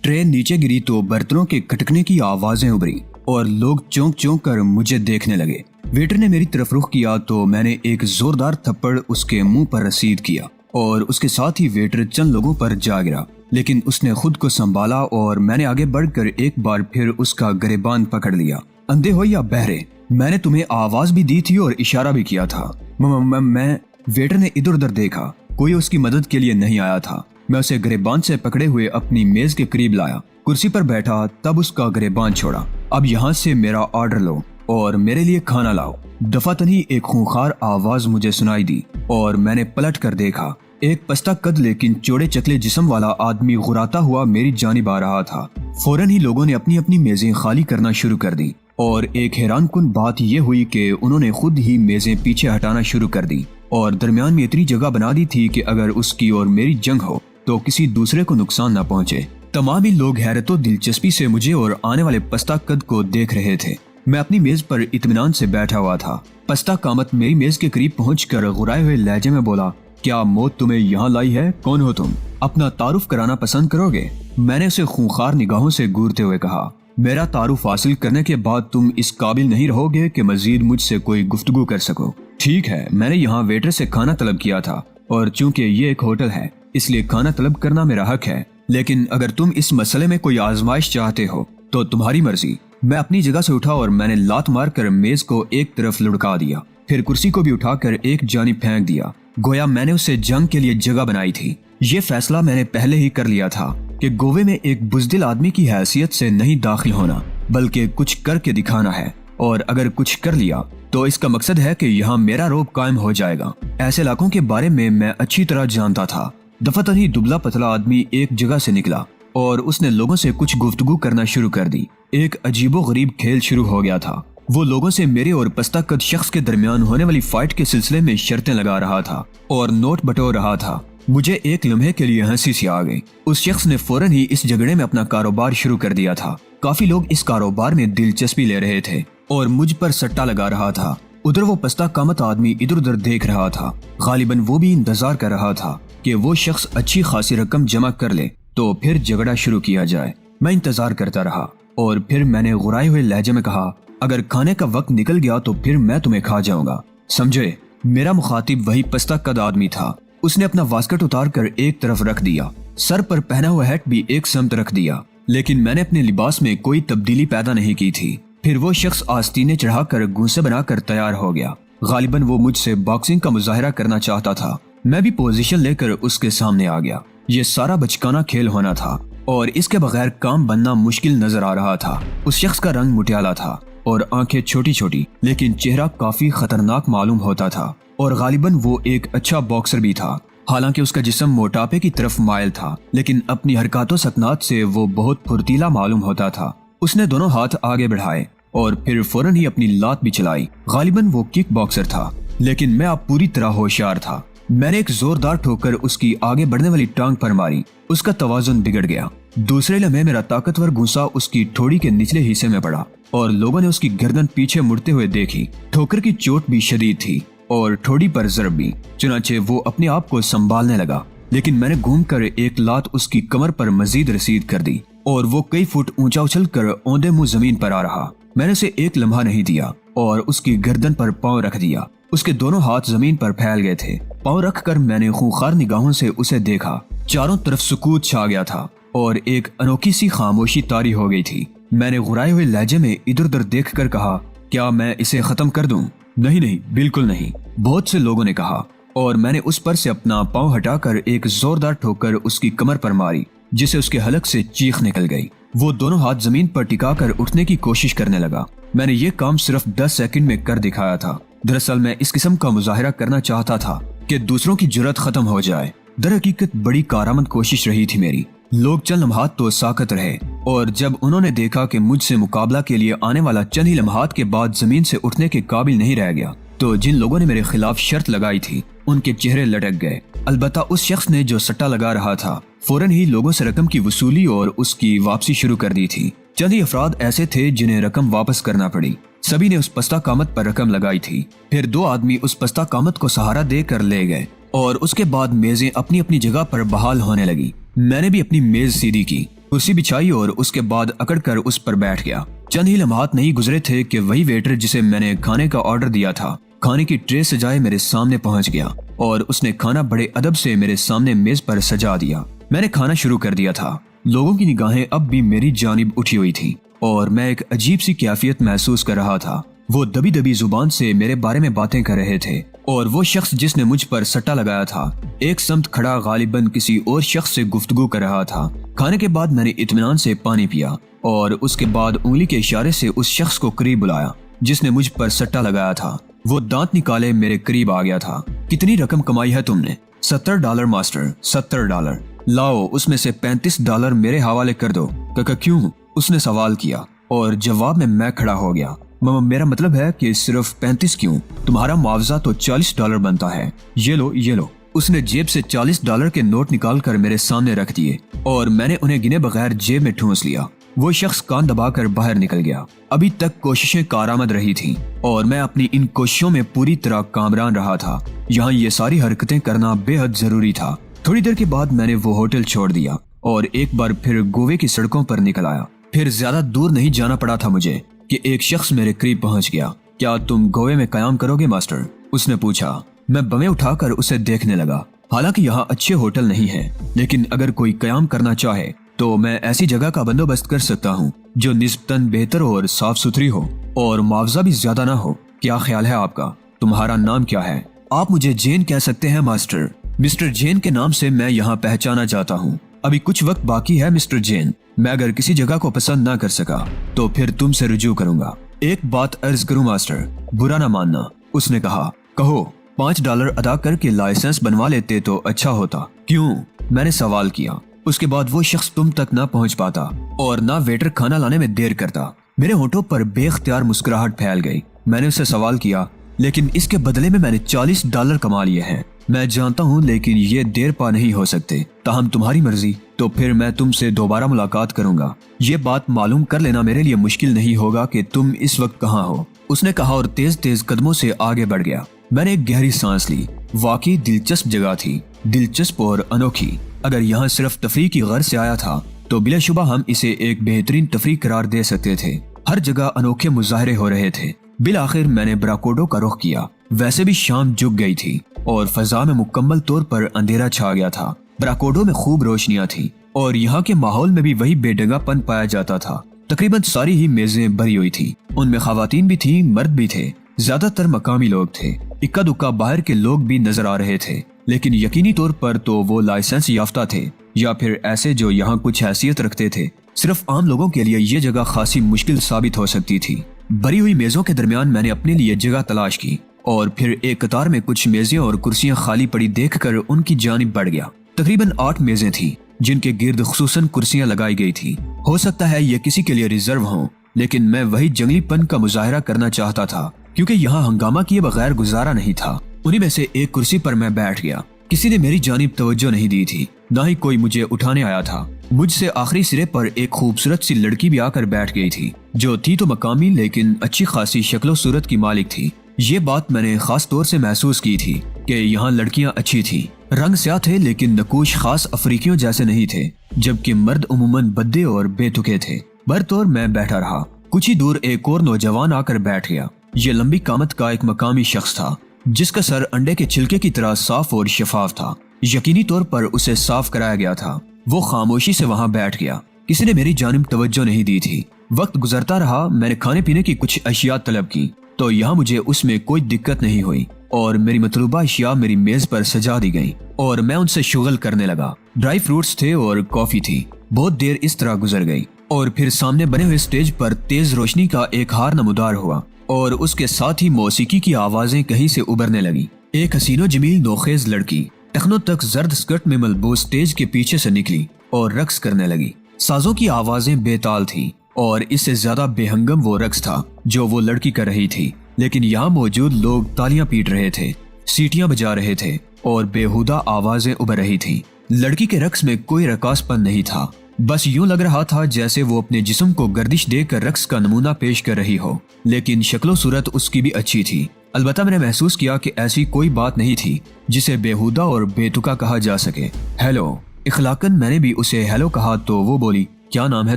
Tray नीचे गिरी तो बर्तनों के खटकने की आवाजें उभरी और लोग चौंक चौंक कर मुझे देखने लगे। वेटर ने मेरी तरफ रुख किया तो मैंने एक जोरदार थप्पड़ उसके मुंह पर रसीद किया और उसके साथ ही वेटर चंद लोगों पर जा गिरा, लेकिन उसने खुद को संभाला और मैंने आगे बढ़कर एक बार फिर उसका गिरेबान पकड़ लिया। अंधे हो या बहरे, मैंने तुम्हें आवाज भी दी थी और इशारा भी किया था। मैं वेटर ने इधर उधर देखा, कोई उसकी मदद के लिए नहीं आया था। मैं उसे गिरेबान से पकड़े हुए अपनी मेज के करीब लाया, कुर्सी पर बैठा, तब उसका गिरेबान छोड़ा। अब यहाँ से मेरा ऑर्डर लो और मेरे लिए खाना लाओ। दफातनी एक खूंखार आवाज मुझे सुनाई दी और मैंने पलट कर देखा। एक पस्ता कद लेकिन चौड़े चकले जिस्म वाला आदमी गुराता हुआ मेरी जानिब आ रहा था। फौरन ही लोगों ने अपनी अपनी मेजें खाली करना शुरू कर दी और एक हैरानकुन बात यह हुई कि उन्होंने खुद ही मेजें पीछे हटाना शुरू कर दी और दरमियान में इतनी जगह बना दी थी कि अगर उसकी और मेरी जंग हो तो किसी दूसरे को नुकसान न पहुंचे। तमाम ही लोग हैरत और दिलचस्पी से मुझे और आने वाले पस्ता कद को देख रहे थे। मैं अपनी मेज पर इत्मीनान से बैठा हुआ था। पस्ता कामत मेरी मेज के करीब पहुंचकर गुराए हुए लहजे में बोला, क्या मौत तुम्हें यहाँ लाई है? कौन हो तुम? अपना तारुफ कराना पसंद करोगे? मैंने उसे खूंखार निगाहों से घूरते हुए कहा, मेरा तारुफ हासिल करने के बाद तुम इस काबिल नहीं रहोगे कि मजीद मुझसे कोई गुफ्तगू कर सको। ठीक है, मैंने यहाँ वेटर से खाना तलब किया था और चूंकि ये एक होटल है इसलिए खाना तलब करना मेरा हक है, लेकिन अगर तुम इस मसले में कोई आजमाइश चाहते हो तो तुम्हारी मर्जी। मैं अपनी जगह से उठा और मैंने लात मार कर मेज को एक तरफ लुढ़का दिया, फिर कुर्सी को भी उठाकर एक जानिब फेंक दिया, गोया मैंने उसे जंग के लिए जगह बनाई थी। ये फैसला मैंने पहले ही कर लिया था कि गोवे में एक बुज़दिल आदमी की हैसियत से नहीं दाखिल होना, बल्कि कुछ करके दिखाना है, और अगर कुछ कर लिया तो इसका मकसद है कि यहाँ मेरा रोब कायम हो जाएगा। ऐसे इलाकों के बारे में मैं अच्छी तरह जानता था। दफातन ही दुबला पतला आदमी एक जगह से निकला और उसने लोगों से कुछ गुफ्तगू करना शुरू कर दी। एक अजीबो गरीब खेल शुरू हो गया था। वो लोगों से मेरे और पस्ता कद शख्स के दरमियान होने वाली फाइट के सिलसिले में शर्तें लगा रहा था और नोट बटोर रहा था। मुझे एक लम्हे के लिए हंसी सी आ गई। उस शख्स ने फौरन ही इस झगड़े में अपना कारोबार शुरू कर दिया था। काफी लोग इस कारोबार में दिलचस्पी ले रहे थे और मुझ पर सट्टा लगा रहा था। उधर वो पस्ता कामत आदमी इधर उधर देख रहा था। गालिबन वो भी इंतजार कर रहा था कि वो शख्स अच्छी खासी रकम जमा कर ले तो फिर झगड़ा शुरू किया जाए। मैं इंतजार करता रहा और फिर मैंने गुराए हुए लहजे में कहा, अगर खाने का वक्त निकल गया तो फिर मैं तुम्हें खा जाऊंगा, समझे? मेरा मुखातिब वही पस्ता कद आदमी था। उसने अपना वास्कट उतार कर एक तरफ रख दिया, सर पर पहना हुआ हैट भी एक समत रख दिया, लेकिन मैंने अपने लिबास में कोई तब्दीली पैदा नहीं की थी। फिर वो शख्स आस्तीने चढ़ाकर घूंसे बनाकर तैयार हो गया। गालिबन वो मुझसे बॉक्सिंग का मुजाहिरा करना चाहता था। मैं भी पोजीशन लेकर उसके सामने आ गया। ये सारा बचकाना खेल होना था और इसके बगैर काम बनना मुश्किल नजर आ रहा था। उस शख्स का रंग मुटियाला था और आंखें छोटी छोटी, लेकिन चेहरा काफी खतरनाक मालूम होता था और गालिबन वो एक अच्छा बॉक्सर भी था। हालांकि उसका जिस्म मोटापे की तरफ मायल था, लेकिन अपनी हरकतों सकनात से वो बहुत फुर्तीला मालूम होता था। उसने दोनों हाथ आगे बढ़ाए और फिर फौरन ही अपनी लात भी चलाई। गालिबन वो किक बॉक्सर था, लेकिन मैं अब पूरी तरह होशियार था। मैंने एक जोरदार ठोकर उसकी आगे बढ़ने वाली टांग पर मारी। उसका तवाजुन बिगड़ गया। दूसरे लम्हे मेरा ताकतवर घूंसा उसकी ठोड़ी के निचले हिस्से में पड़ा और लोगों ने उसकी गर्दन पीछे मुड़ते हुए देखी। ठोकर की चोट भी शदीद थी और ठोड़ी पर जरब भी, चुनाचे वो अपने आप को संभालने लगा, लेकिन मैंने घूमकर एक लात उसकी कमर पर मजीद रसीद कर दी और वो कई फुट ऊंचा उछलकर औंधे मुंह जमीन पर आ रहा। मैंने उसे एक लम्हा नहीं दिया और उसकी गर्दन पर पांव रख दिया। उसके दोनों हाथ जमीन पर फैल गए थे। पांव रखकर मैंने खूंखार निगाहों से उसे देखा। चारों तरफ सुकूत छा गया था और एक अनोखी सी खामोशी तारी हो गई थी। मैंने गुराए हुए लहजे में इधर उधर देख कर कहा, क्या मैं इसे खत्म कर दूं? नहीं नहीं, बिल्कुल नहीं, बहुत से लोगों ने कहा, और मैंने उस पर से अपना पांव हटाकर एक जोरदार ठोकर उसकी कमर पर मारी, जिसे उसके हलक से चीख निकल गई। वो दोनों हाथ जमीन पर टिकाकर उठने की कोशिश करने लगा। मैंने ये काम सिर्फ 10 सेकंड में कर दिखाया था। दरअसल मैं इस किस्म का मुजाहिरा करना चाहता था कि दूसरों की जुर्रत खत्म हो जाए। दर हकीकत बड़ी कारामद कोशिश रही थी मेरी। लोग चंद लम्हात तो साकत रहे और जब उन्होंने देखा कि मुझसे मुकाबला के लिए आने वाला चंद ही लम्हात के बाद जमीन से उठने के काबिल नहीं रह गया, तो जिन लोगों ने मेरे खिलाफ शर्त लगाई थी उनके चेहरे लटक गए। अलबत्ता उस शख्स ने जो सट्टा लगा रहा था फौरन ही लोगों से रकम की वसूली और उसकी वापसी शुरू कर दी थी। चंद ही अफराद ऐसे थे जिन्हें रकम वापस करना पड़ी। सभी ने उस पस्ता कामत पर रकम लगाई थी। फिर 2 आदमी उस पस्ता कामत को सहारा देकर ले गए और उसके बाद मेजें अपनी अपनी जगह पर बहाल होने लगी। मैंने भी अपनी मेज सीधी की कुर्सी बिछाई और उसके बाद अकड़ कर उस पर बैठ गया। चंद ही लम्हात नहीं गुजरे थे कि वही वेटर जिसे मैंने खाने का ऑर्डर दिया था, खाने की ट्रे सजाए मेरे सामने पहुंच गया और उसने खाना बड़े अदब से मेरे सामने मेज पर सजा दिया। मैंने खाना शुरू कर दिया था। लोगों की निगाहें अब भी मेरी जानिब उठी हुई थी और मैं एक अजीब सी कैफियत महसूस कर रहा था। वो दबी दबी जुबान से मेरे बारे में बातें कर रहे थे और वो शख्स जिसने मुझ पर सट्टा लगाया था एक समत खड़ा गालिबन किसी और शख्स से गुफ्तगू कर रहा था। खाने के बाद मैंने इत्मीनान से पानी पिया और उसके बाद उंगली के इशारे से उस शख्स को करीब बुलाया जिसने मुझ पर सट्टा लगाया था। वो दांत निकाले मेरे करीब आ गया था। कितनी रकम कमाई है तुमने? $70 मास्टर, $70। लाओ उसमें से $35 मेरे हवाले कर दो। काका क्यों? उसने सवाल किया और जवाब में मैं खड़ा हो गया। मेरा मतलब है कि सिर्फ 35 क्यों? तुम्हारा मुआवजा तो $40 बनता है। ये लो ये लो। उसने जेब से $40 के नोट निकाल कर मेरे सामने रख दिए और मैंने उन्हें गिने बगैर जेब में ठूंस लिया। वो शख्स कान दबाकर बाहर निकल गया। अभी तक कोशिशें कारआमद रही थीं और मैं अपनी इन कोशिशों में पूरी तरह कामरान रहा था। यहाँ ये सारी हरकतें करना बेहद जरूरी था। थोड़ी देर के बाद मैंने वो होटल छोड़ दिया और एक बार फिर गोवे की सड़कों पर निकल आया। फिर ज्यादा दूर नहीं जाना पड़ा था मुझे कि एक शख्स मेरे करीब पहुंच गया। क्या तुम गोवे में कयाम करोगे मास्टर? उसने पूछा। मैं बमें उठाकर उसे देखने लगा। हालांकि यहाँ अच्छे होटल नहीं है, लेकिन अगर कोई कयाम करना चाहे तो मैं ऐसी जगह का बंदोबस्त कर सकता हूँ जो निस्बतन बेहतर और साफ सुथरी हो और मुआवजा भी ज्यादा ना हो। क्या ख्याल है आपका? तुम्हारा नाम क्या है? आप मुझे जेन कह सकते हैं मास्टर। मिस्टर जेन के नाम से मैं यहाँ पहचाना जाता हूँ। अभी कुछ वक्त बाकी है मिस्टर जेन। मैं अगर किसी जगह को पसंद ना कर सका तो फिर तुमसे रुजू करूंगा। एक बात अर्ज करूं मास्टर, बुरा ना मानना। उसने कहा। कहो। $5 अदा करके लाइसेंस बनवा लेते तो अच्छा होता। क्यों? मैंने सवाल किया। उसके बाद वो शख्स तुम तक ना पहुंच पाता और ना वेटर खाना लाने में देर करता। मेरे होठों पर बेख्तियार मुस्कुराहट फैल गई। मैंने उससे सवाल किया, लेकिन इसके बदले में मैंने $40 कमा लिए हैं। मैं जानता हूँ, लेकिन ये देर पा नहीं हो सकते। ताहम तुम्हारी मर्जी, तो फिर मैं तुमसे दोबारा मुलाकात करूंगा। ये बात मालूम कर लेना मेरे लिए मुश्किल नहीं होगा कि तुम इस वक्त कहाँ हो। उसने कहा और तेज तेज कदमों से आगे बढ़ गया। मैंने एक गहरी सांस ली। वाकई दिलचस्प जगह थी, दिलचस्प और अनोखी। अगर यहाँ सिर्फ तफरीह की गर्ज से आया था तो बिलाशुबा हम इसे एक बेहतरीन तफरीह करार दे सकते थे। हर जगह अनोखे मुजाहरे हो रहे थे। बिल आखिर मैंने ब्राकोडो का रुख किया। वैसे भी शाम झुक गई थी और फजा में मुकम्मल तौर पर अंधेरा छा गया था। ब्राकोडो में खूब रोशनियां थी और यहाँ के माहौल में भी वही बेडंगापन पाया जाता था। तकरीबन सारी ही मेजें भरी हुई थी। उनमें खवातीन भी थी, मर्द भी थे। ज्यादातर मकामी लोग थे। इक्का दुक्का बाहर के लोग भी नजर आ रहे थे, लेकिन यकीनी तौर पर तो वो लाइसेंस याफ्ता थे या फिर ऐसे जो यहाँ कुछ हैसियत रखते थे। सिर्फ आम लोगों के लिए ये जगह खासी मुश्किल साबित हो सकती थी। भरी हुई मेजों के दरमियान मैंने अपने लिए जगह तलाश की और फिर एक कतार में कुछ मेजें और कुर्सियां खाली पड़ी देखकर उनकी जानिब बढ़ गया। तकरीबन 8 मेजें थीं जिनके गिर्द खुसूसन कुर्सियां लगाई गई थी। हो सकता है ये किसी के लिए रिजर्व हों, लेकिन मैं वही जंगलीपन का मुजाहरा करना चाहता था क्योंकि यहाँ हंगामा किए बगैर गुजारा नहीं था। उन्हीं में से एक कुर्सी पर मैं बैठ गया। किसी ने मेरी जानिब तवज्जो नहीं दी थी, न ही कोई मुझे उठाने आया था। मुझसे आखिरी सिरे पर एक खूबसूरत सी लड़की भी आकर बैठ गई थी, जो थी तो मकामी लेकिन अच्छी खासी शक्लो सूरत की मालिक थी। ये बात मैंने खास तौर से महसूस की थी कि यहाँ लड़कियाँ अच्छी थी। रंग स्याह थे लेकिन नकूश खास अफ्रीकियों जैसे नहीं थे, जबकि मर्द उमूमन बद्दे और बेतुके थे। बरतौर मैं बैठा रहा। कुछ ही दूर एक और नौजवान आकर बैठ गया। ये लंबी कामत का एक मकामी शख्स था जिसका सर अंडे के छिलके की तरह साफ और शफाफ था। यकीनी तौर पर उसे साफ कराया गया था। वो खामोशी से वहां बैठ गया। किसी ने मेरी जानिब तवज्जो नहीं दी थी। वक्त गुजरता रहा। मैंने खाने पीने की कुछ अशिया तलब की तो यहाँ मुझे उसमें कोई दिक्कत नहीं हुई और मेरी मतलूबा अशिया मेरी मेज पर सजा दी गई और मैं उनसे शुगल करने लगा। ड्राई फ्रूट्स थे और कॉफी थी। बहुत देर इस तरह गुजर गई और फिर सामने बने हुए स्टेज पर तेज रोशनी का एक हार नमूदार हुआ और उसके साथ ही मौसीकी की आवाजें कहीं से उभरने लगी। एक हसीनो जमील नोखेज लड़की टखनों तक जर्द स्कर्ट में मलबूस स्टेज के पीछे से निकली और रक्स करने लगी। साजों की आवाजें बेताल थीं और इससे ज्यादा बेहंगम वो रक्स था जो वो लड़की कर रही थी। लेकिन यहाँ मौजूद लोग तालियां पीट रहे थे, सीटियां बजा रहे थे और बेहुदा आवाजें उभर रही थीं। लड़की के रक्स में कोई रकासपन नहीं था। बस यूं लग रहा था जैसे वो अपने जिस्म को गर्दिश देकर रक्स का नमूना पेश कर रही हो, लेकिन शक्लो सूरत उसकी भी अच्छी थी। अलबत्ता मैंने महसूस किया कि ऐसी कोई बात नहीं थी जिसे बेहुदा और बेतुका कहा जा सके। हेलो। इखलाकन मैंने भी उसे हेलो कहा तो वो बोली, کیا نام ہے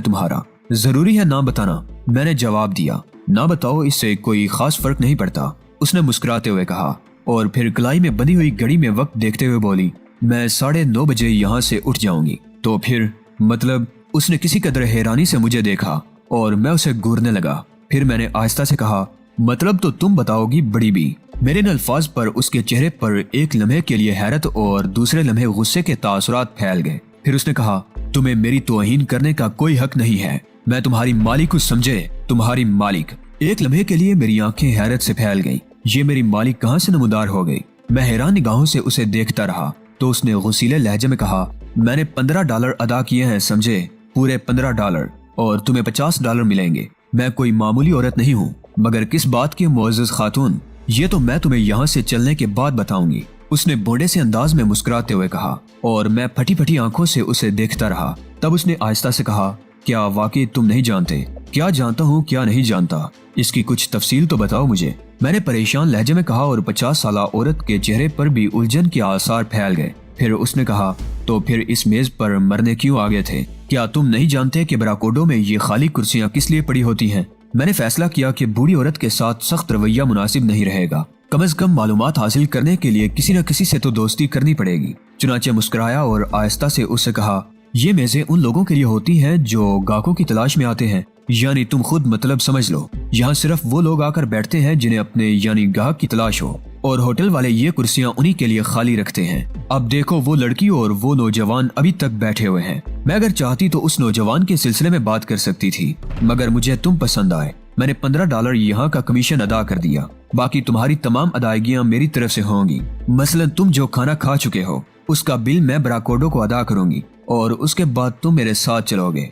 تمہارا؟ ضروری ہے نام بتانا؟ میں نے جواب دیا، نہ بتاؤ، اس سے کوئی خاص فرق نہیں پڑتا۔ اس نے مسکراتے ہوئے کہا اور پھر کلائی میں بندھی ہوئی گھڑی میں وقت دیکھتے ہوئے بولی، میں 9:30 بجے یہاں سے اٹھ جاؤں گی۔ تو پھر مطلب؟ اس نے کسی قدر حیرانی سے مجھے دیکھا اور میں اسے گھورنے لگا۔ پھر میں نے آہستہ سے کہا، مطلب تو تم بتاؤ گی بڑی بی۔ میرے ان الفاظ پر اس کے چہرے پر ایک لمحے کے لیے حیرت اور دوسرے لمحے غصے کے تاثرات پھیل گئے۔ پھر اس نے کہا، تمہیں میری توہین کرنے کا کوئی حق نہیں ہے، میں تمہاری مالک کو سمجھے، تمہاری مالک۔ ایک لمحے کے لیے میری آنکھیں حیرت سے پھیل گئیں، یہ میری مالک کہاں سے نمودار ہو گئی؟ میں حیران نگاہوں سے اسے دیکھتا رہا تو اس نے غصیلے لہجے میں کہا، میں نے $15 ادا کیے ہیں، سمجھے؟ پورے $15، اور تمہیں $50 ملیں گے۔ میں کوئی معمولی عورت نہیں ہوں، مگر کس بات کی معزز خاتون، یہ تو میں تمہیں یہاں سے چلنے کے بعد بتاؤں گی۔ اس نے بونڈے سے انداز میں مسکراتے ہوئے کہا اور میں پھٹی پھٹی آنکھوں سے اسے دیکھتا رہا۔ تب اس نے آہستہ سے کہا، کیا واقعی تم نہیں جانتے؟ کیا جانتا ہوں کیا نہیں جانتا؟ اس کی کچھ تفصیل تو بتاؤ مجھے۔ میں نے پریشان لہجے میں کہا اور 50 سالہ عورت کے چہرے پر بھی الجھن کے آثار پھیل گئے۔ پھر اس نے کہا، تو پھر اس میز پر مرنے کیوں آ گئے تھے؟ کیا تم نہیں جانتے کہ براکوڈو میں یہ خالی کرسیاں کس لیے پڑی ہوتی ہیں؟ میں نے فیصلہ کیا کہ بوڑھی عورت کے ساتھ سخت رویہ مناسب نہیں رہے گا، کم از کم معلومات حاصل کرنے کے لیے کسی نہ کسی سے تو دوستی کرنی پڑے گی۔ چنانچہ مسکرایا اور آہستہ سے اس سے کہا، یہ میزیں ان لوگوں کے لیے ہوتی ہیں جو گاہکوں کی تلاش میں آتے ہیں، یعنی تم خود مطلب سمجھ لو، یہاں صرف وہ لوگ آ کر بیٹھتے ہیں جنہیں اپنے یعنی گاہک کی تلاش ہو، اور ہوٹل والے یہ کرسیاں انہی کے لیے خالی رکھتے ہیں۔ اب دیکھو، وہ لڑکی اور وہ نوجوان ابھی تک بیٹھے ہوئے ہیں۔ میں اگر چاہتی تو اس نوجوان کے سلسلے میں بات کر سکتی تھی، مگر مجھے تم پسند آئے۔ میں نے $15 یہاں کا کمیشن ادا کر دیا، باقی تمہاری تمام ادائیگیاں میری طرف سے ہوں گی۔ مثلا تم جو کھانا کھا چکے ہو اس کا بل میں براکوڈو کو ادا کروں گی، اور اس کے بعد تم میرے ساتھ چلو گے۔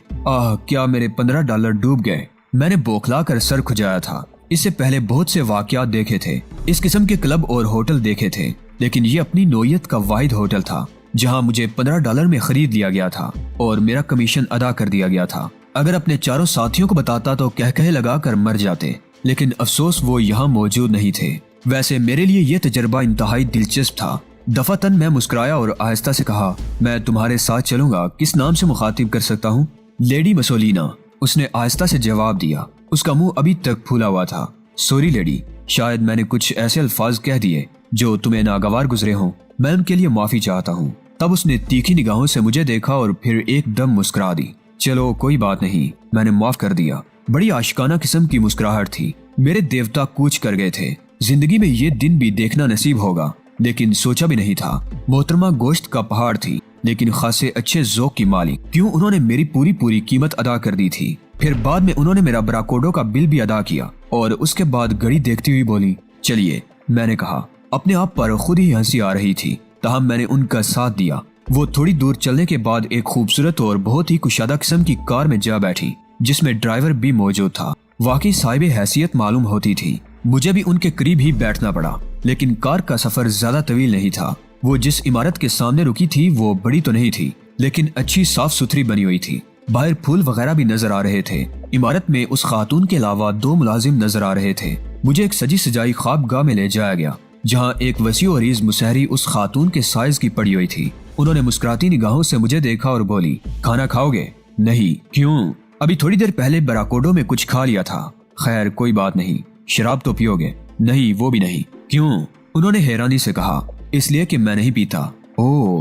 کیا میرے $15 ڈوب گئے؟ میں نے بوکھلا کر سر کھجایا تھا۔ اس سے پہلے بہت سے واقعات دیکھے تھے، اس قسم کے کلب اور ہوٹل دیکھے تھے، لیکن یہ اپنی نوعیت کا واحد ہوٹل تھا جہاں مجھے $15 میں خرید لیا گیا تھا اور میرا کمیشن ادا کر دیا گیا تھا۔ اگر اپنے چاروں ساتھیوں کو بتاتا تو کہے لگا کر مر جاتے، لیکن افسوس وہ یہاں موجود نہیں تھے۔ ویسے میرے لیے یہ تجربہ انتہائی دلچسپ تھا۔ دفعتاً میں مسکرایا اور آہستہ سے کہا، میں تمہارے ساتھ چلوں گا، کس نام سے مخاطب کر سکتا ہوں؟ لیڈی مسولینا، اس نے آہستہ سے جواب دیا۔ اس کا منہ ابھی تک پھولا ہوا تھا۔ سوری لیڈی، شاید میں نے کچھ ایسے الفاظ کہہ دیے جو تمہیں ناگوار گزرے ہوں، میں ان کے لیے معافی چاہتا ہوں۔ تب اس نے تیکھی نگاہوں سے مجھے دیکھا اور پھر ایک دم مسکرا دی۔ چلو کوئی بات نہیں، میں نے معاف کر دیا۔ بڑی عاشقانہ قسم کی مسکراہٹ تھی۔ میرے دیوتا کوچ کر گئے تھے، زندگی میں یہ دن بھی دیکھنا نصیب ہوگا، لیکن سوچا بھی نہیں تھا۔ محترمہ گوشت کا پہاڑ تھی، لیکن خاصے اچھے ذوق کی مالک، کیوں انہوں نے میری پوری قیمت ادا کر دی تھی۔ پھر بعد میں انہوں نے میرا براکوڈو کا بل بھی ادا کیا اور اس کے بعد گھڑی دیکھتی ہوئی بولی، چلیے۔ میں نے کہا، اپنے آپ پر خود ہی ہنسی آ رہی تھی، تاہم میں نے ان کا ساتھ دیا۔ وہ تھوڑی دور چلنے کے بعد ایک خوبصورت اور بہت ہی کشادہ قسم کی کار میں جا بیٹھی، جس میں ڈرائیور بھی موجود تھا۔ واقعی صاحب حیثیت معلوم ہوتی تھی۔ مجھے بھی ان کے قریب ہی بیٹھنا پڑا، لیکن کار کا سفر زیادہ طویل نہیں تھا۔ وہ جس عمارت کے سامنے رکی تھی وہ بڑی تو نہیں تھی، لیکن اچھی صاف ستھری بنی ہوئی تھی۔ باہر پھول وغیرہ بھی نظر آ رہے تھے۔ عمارت میں اس خاتون کے علاوہ 2 ملازم نظر آ رہے تھے۔ مجھے ایک سجی سجائی خواب گاہ میں لے جایا گیا، جہاں ایک وسیع و عریض مسہری اس خاتون کے سائز کی پڑی ہوئی تھی۔ انہوں نے مسکراتی نگاہوں سے مجھے دیکھا اور بولی، کھانا کھاؤ گے؟ نہیں۔ کیوں؟ ابھی تھوڑی دیر پہلے براکوڈو میں کچھ کھا لیا تھا۔ خیر کوئی بات نہیں۔ شراب تو پیو گے؟ نہیں، وہ بھی نہیں۔ کیوں؟ انہوں نے حیرانی سے کہا، اس لیے کہ میں نہیں پیتا۔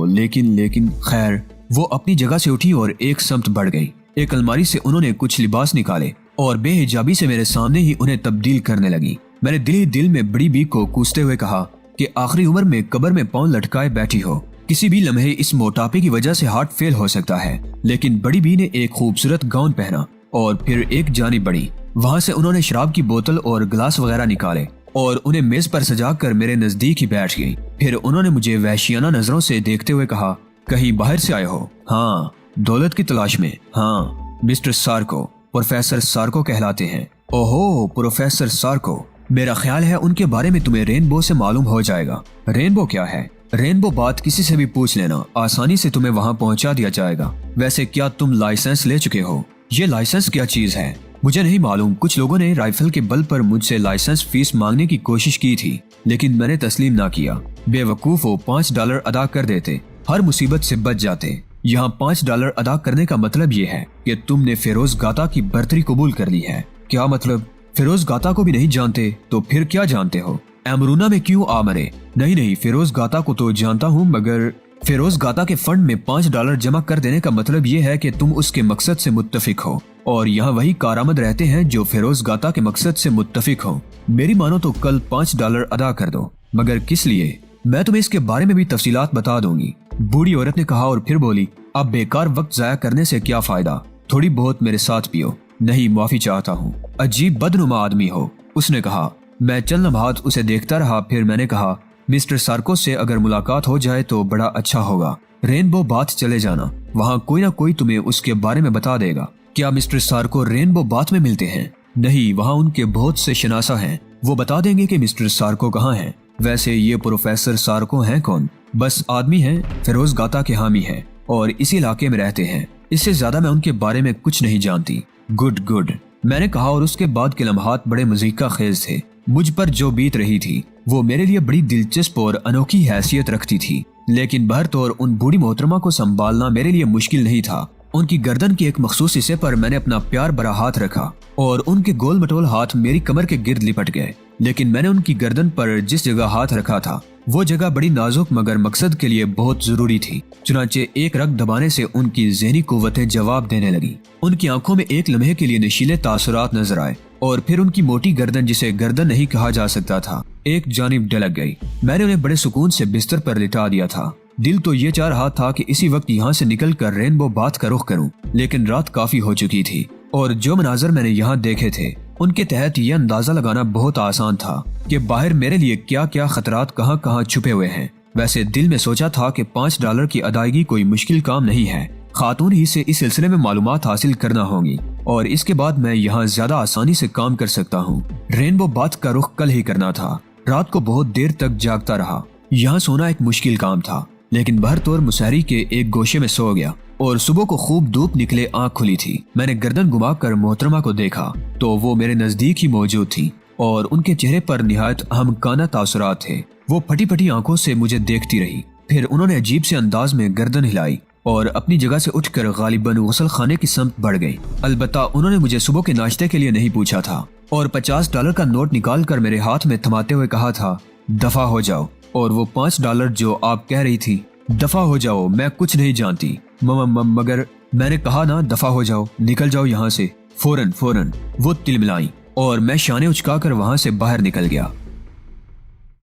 لیکن خیر۔ وہ اپنی جگہ سے اٹھی اور ایک سمت بڑھ گئی۔ ایک الماری سے انہوں نے کچھ لباس نکالے اور بے حجابی سے میرے سامنے ہی انہیں تبدیل کرنے لگی۔ میں نے دل ہی دل میں بڑی بی کو کوستے ہوئے کہا کہ آخری عمر میں قبر میں پاؤں لٹکائے بیٹھی ہو، کسی بھی لمحے اس موٹاپے کی وجہ سے ہارٹ فیل ہو سکتا ہے۔ لیکن بڑی بی نے ایک خوبصورت گاؤن پہنا اور پھر ایک جانب بڑھی۔ وہاں سے انہوں نے شراب کی بوتل اور گلاس وغیرہ نکالے اور انہیں میز پر سجا کر میرے نزدیک ہی بیٹھ گئی۔ پھر انہوں نے مجھے وحشیانہ نظروں سے دیکھتے ہوئے کہا، کہیں باہر سے آئے ہو؟ ہاں۔ دولت کی تلاش میں؟ ہاں۔ مسٹر سارکو، پروفیسر سارکو کہلاتے ہیں۔ اوہو، پروفیسر سارکو، میرا خیال ہے ان کے بارے میں تمہیں رینبو سے معلوم ہو جائے گا۔ رینبو کیا ہے؟ رینبو بات کسی سے بھی پوچھ لینا، آسانی سے تمہیں وہاں پہنچا دیا جائے گا۔ ویسے کیا تم لائسنس لے چکے ہو؟ یہ لائسنس کیا چیز ہے؟ مجھے نہیں معلوم۔ کچھ لوگوں نے رائفل کے بل پر مجھ سے لائسنس فیس مانگنے کی کوشش کی تھی، لیکن میں نے تسلیم نہ کیا۔ بے وقوف وہ $5 ادا کر دیتے، ہر مصیبت سے بچ جاتے۔ यहाँ $5 अदा करने का मतलब ये है कि तुमने फेरोज गाता की बर्तरी कबूल कर ली है। क्या मतलब? फेरोज गाता को भी नहीं जानते तो फिर क्या जानते हो? एमरूना में क्यों आ मरे? नहीं, फेरोज गाता को तो जानता हूँ, मगर फेरोज गाता के फंड में $5 जमा कर देने का मतलब ये है कि तुम उसके मकसद से मुत्तफिक हो, और यहाँ वही कारामद रहते हैं जो फेरोज गाता के मकसद से मुत्तफिक हो। मेरी मानो तो कल $5 अदा कर दो। मगर किस लिए? मैं तुम्हें इसके बारे में भी तफसीलात बता दूंगी। बूढ़ी औरत ने कहा और फिर बोली, अब बेकार वक्त जाया करने से क्या फायदा, थोड़ी बहुत मेरे साथ पियो। नहीं, माफी चाहता हूँ, अजीब बदनुमा आदमी हो, उसने कहा। मैं चंद लम्हात उसे देखता रहा, फिर मैंने कहा, मिस्टर सार्को से अगर मुलाकात हो जाए तो बड़ा अच्छा होगा। रेनबो बाथ चले जाना, वहाँ कोई ना कोई तुम्हें उसके बारे में बता देगा। क्या मिस्टर सार्को रेनबो बाथ में मिलते हैं? नहीं, वहाँ उनके बहुत से शनासा हैं, वो बता देंगे कि मिस्टर सार्को कहाँ हैं। वैसे ये प्रोफेसर सार्को हैं कौन? बस आदमी हैं, फेरोज गाता के हामी हैं और इसी इलाके में रहते हैं। इससे ज्यादा मैं उनके बारे में कुछ नहीं जानती। गुड, मैंने कहा, और उसके बाद के लम्हात बड़े मज़ीक़ का खेज थे। मुझ पर जो बीत रही थी वो मेरे लिए बड़ी दिलचस्प और अनोखी हैसियत रखती थी, लेकिन बहरतौर उन बूढ़ी मोहतरमा को संभालना मेरे लिए मुश्किल नहीं था। उनकी गर्दन के एक मखसूस हिस्से पर मैंने अपना प्यार भरा हाथ रखा और उनके गोल मटोल हाथ मेरी कमर के गिर्द लिपट गए। लेकिन मैंने उनकी गर्दन पर जिस जगह हाथ रखा था वो जगह बड़ी नाजुक मगर मकसद के लिए बहुत जरूरी थी। चुनांचे एक रग दबाने से उनकी ज़हनी कुव्वतें जवाब देने लगी। उनकी आंखों में एक लम्हे के लिए नशीले तासुरात नजर आए और फिर उनकी मोटी गर्दन, जिसे गर्दन नहीं कहा जा सकता था, एक जानिब ढलक गई। मैंने उन्हें बड़े सुकून से बिस्तर पर लिटा दिया था। दिल तो ये चाह रहा था कि इसी वक्त यहाँ से निकलकर रेनबो बाथ का रुख करूं, लेकिन रात काफी हो चुकी थी और जो मनाजर मैंने यहाँ देखे थे उनके तहत यह अंदाजा लगाना बहुत आसान था कि बाहर मेरे लिए क्या क्या खतरात कहाँ छुपे हुए हैं। वैसे दिल में सोचा था कि $5 की अदायगी कोई मुश्किल काम नहीं है, खातून ही से इस सिलसिले में मालूमात हासिल करना होगी और इसके बाद मैं यहाँ ज्यादा आसानी से काम कर सकता हूँ। रेनबो बाथ का रुख कल ही करना था। रात को बहुत देर तक जागता रहा। यहाँ सोना एक मुश्किल काम था, लेकिन बहरतौर मुसहरी के एक गोशे में सो गया और सुबह को खूब धूप निकले आंख खुली थी। मैंने गर्दन घुमाकर मोहतरमा को देखा तो वो मेरे नजदीक ही मौजूद थी और उनके चेहरे पर निहायत अहमकाना तासुरात थे। वो फटी फटी आंखों से मुझे देखती रही, फिर उन्होंने अजीब से अंदाज में गर्दन हिलाई और अपनी जगह से उठकर गालिबन गुसल खाने की समत बढ़ गई। अलबत्ता उन्होंने मुझे सुबह के नाश्ते के लिए नहीं पूछा था और $50 का नोट निकाल कर मेरे हाथ में थमाते हुए कहा था, दफा हो जाओ। और वो $5 जो आप कह रही थी, दफा हो जाओ, मैं कुछ नहीं जानती। मगर मैंने कहा ना, दफा हो जाओ, निकल जाओ यहाँ से फौरन। वो तिलमिलाई और मैं शाने उचका कर वहाँ से बाहर निकल गया।